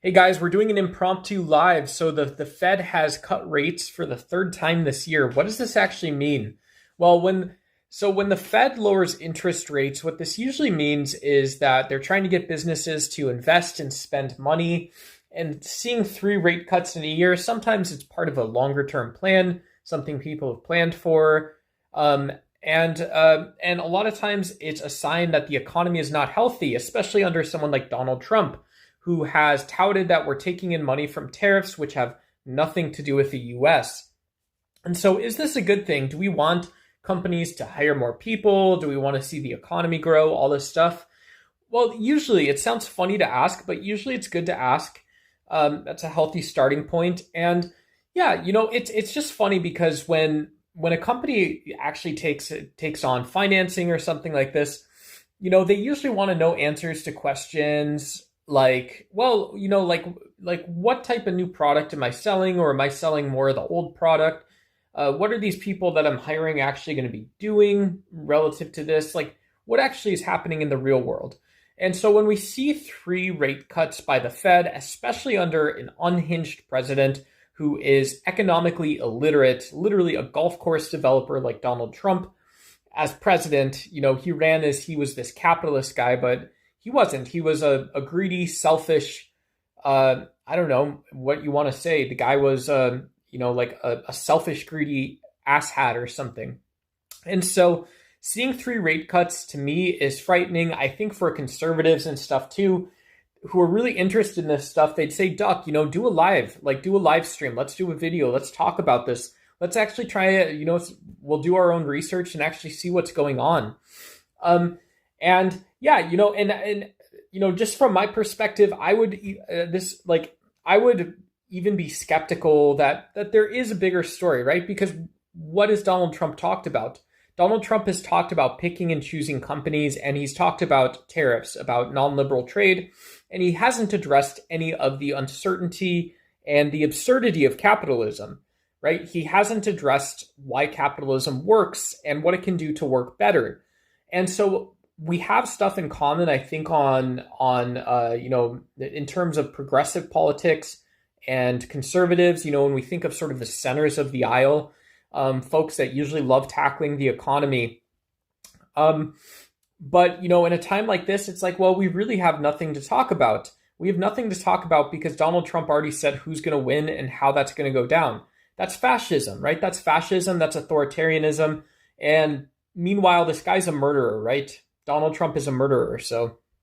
Hey guys, we're doing an impromptu live. So the Fed has cut rates for the third time this year. What does this actually mean? Well, when the Fed lowers interest rates, what this usually means is that they're trying to get businesses to invest and spend money. And seeing three rate cuts in a year, sometimes it's part of a longer term plan, something people have planned for. And a lot of times it's a sign that the economy is not healthy, especially under someone like Donald Trump, who has touted that we're taking in money from tariffs, which have nothing to do with the US. And so, is this a good thing? Do we want companies to hire more people? Do we want to see the economy grow? All this stuff? Well, usually it sounds funny to ask, but usually it's good to ask. That's a healthy starting point. And yeah, it's just funny because when a company actually takes on financing or something like this, they usually want to know answers to questions like, well, like what type of new product am I selling, or am I selling more of the old product? What are these people that I'm hiring actually going to be doing relative to this? Like, what actually is happening in the real world? And so when we see three rate cuts by the Fed, especially under an unhinged president who is economically illiterate, literally a golf course developer like Donald Trump, as president, he ran as he was this capitalist guy, but he wasn't. He was a greedy, selfish, I don't know what you want to say. The guy was, like a selfish, greedy asshat or something. And so seeing three rate cuts to me is frightening. I think for conservatives and stuff too, who are really interested in this stuff, they'd say, Duck, do a live stream. Let's do a video. Let's talk about this. Let's actually try it. We'll do our own research and actually see what's going on. And yeah, just from my perspective, I would I would even be skeptical that there is a bigger story, right? Because what has Donald Trump talked about? Donald Trump has talked about picking and choosing companies, and he's talked about tariffs, about non-liberal trade, and he hasn't addressed any of the uncertainty and the absurdity of capitalism, right? He hasn't addressed why capitalism works and what it can do to work better. And so we have stuff in common, I think, on in terms of progressive politics and conservatives. When we think of sort of the centers of the aisle, folks that usually love tackling the economy. But in a time like this, it's like, well, we really have nothing to talk about. We have nothing to talk about because Donald Trump already said who's going to win and how that's going to go down. That's fascism, right? That's fascism. That's authoritarianism. And meanwhile, this guy's a murderer, right? Donald Trump is a murderer. So